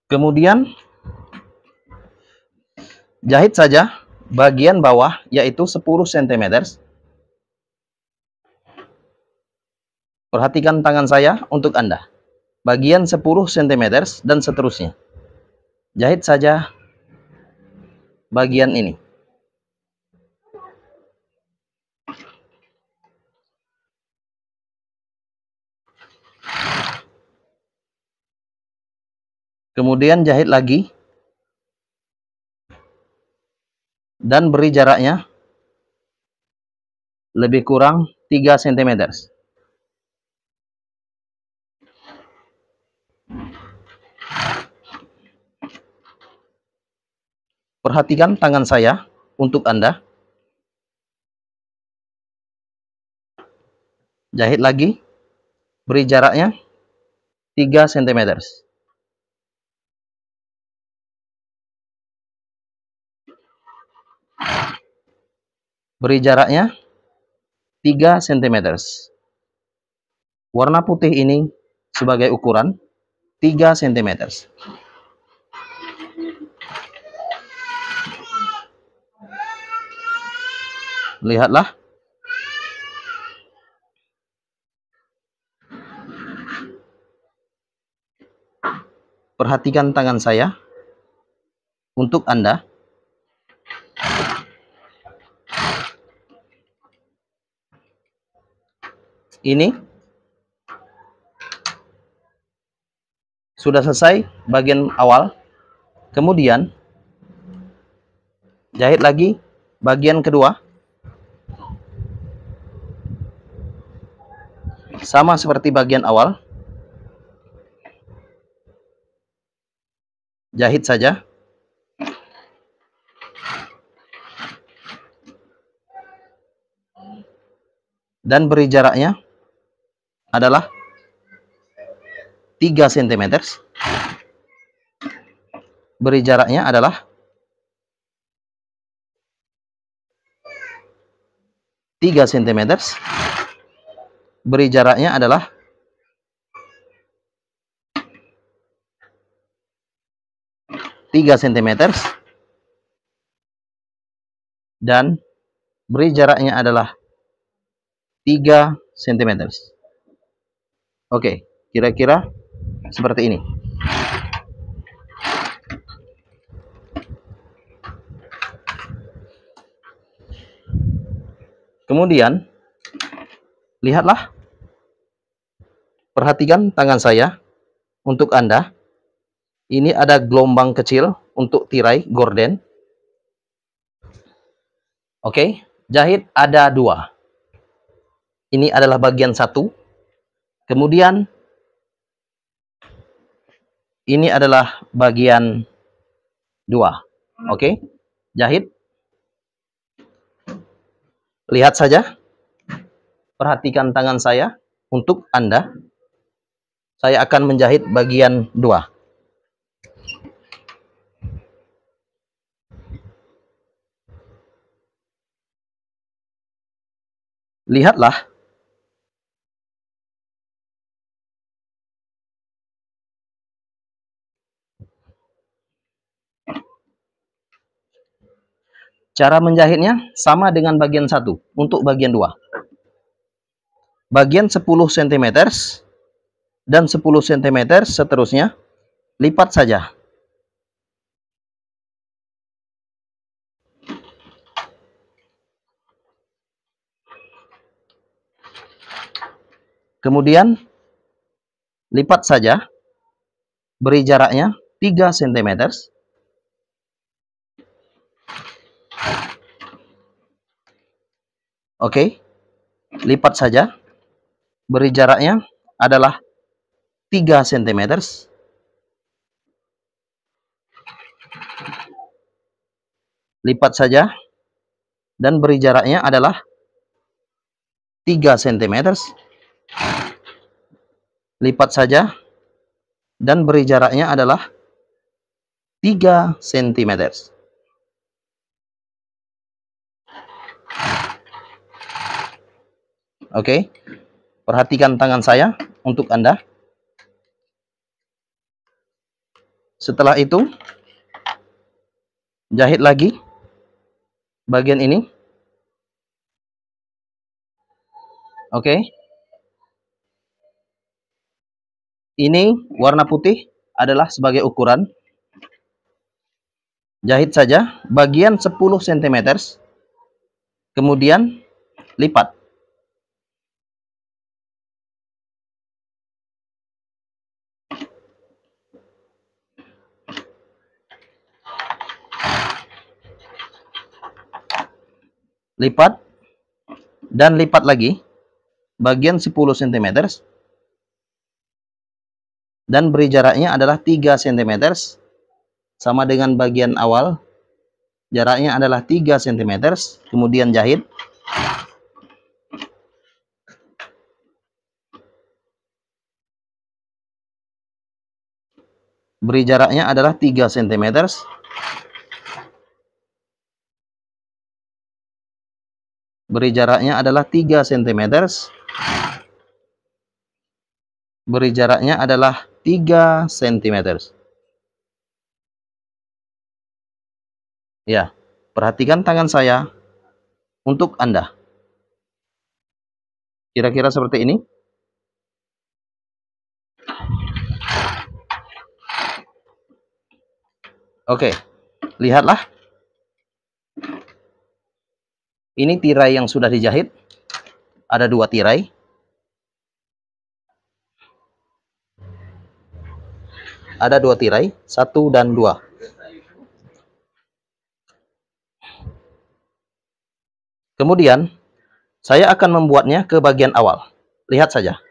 Kemudian jahit saja bagian bawah yaitu 10 cm. Perhatikan tangan saya untuk Anda. Bagian 10 cm dan seterusnya. Jahit saja bagian ini. Kemudian jahit lagi dan beri jaraknya lebih kurang 3 cm. Perhatikan tangan saya untuk Anda. Jahit lagi, beri jaraknya 3 cm. Beri jaraknya 3 cm. Warna putih ini sebagai ukuran 3 cm. Lihatlah. Perhatikan tangan saya untuk Anda. Ini sudah selesai bagian awal. Kemudian jahit lagi bagian kedua. Sama seperti bagian awal. Jahit saja. Dan beri jaraknya adalah 3 cm. Beri jaraknya adalah 3 cm. Beri jaraknya adalah 3 cm. Dan beri jaraknya adalah 3 cm. Oke, kira-kira seperti ini. Kemudian, lihatlah. Perhatikan tangan saya untuk Anda. Ini ada gelombang kecil untuk tirai gorden. Oke, jahit ada 2. Ini adalah bagian 1. Kemudian, ini adalah bagian 2. Oke, jahit. Lihat saja. Perhatikan tangan saya untuk Anda. Saya akan menjahit bagian 2. Lihatlah. Cara menjahitnya sama dengan bagian 1 untuk bagian 2. Bagian 10 cm dan 10 cm seterusnya lipat saja. Kemudian lipat saja. Beri jaraknya 3 cm. Oke. Lipat saja. Beri jaraknya adalah 3 cm. Lipat saja. Dan beri jaraknya adalah 3 cm. Lipat saja. Dan beri jaraknya adalah 3 cm. Oke. Perhatikan tangan saya untuk Anda. Setelah itu, jahit lagi bagian ini. Oke. Ini warna putih adalah sebagai ukuran. Jahit saja bagian 10 cm, kemudian lipat. Lipat dan lipat lagi bagian 10 cm dan beri jaraknya adalah 3 cm, sama dengan bagian awal, jaraknya adalah 3 cm, kemudian jahit. Beri jaraknya adalah 3 cm. Beri jaraknya adalah 3 cm. Beri jaraknya adalah 3 cm. Ya, perhatikan tangan saya untuk Anda. Kira-kira seperti ini. Oke, lihatlah. Ini tirai yang sudah dijahit. Ada 2 tirai. Ada 2 tirai, 1 dan 2. Kemudian, saya akan membuatnya ke bagian awal. Lihat saja.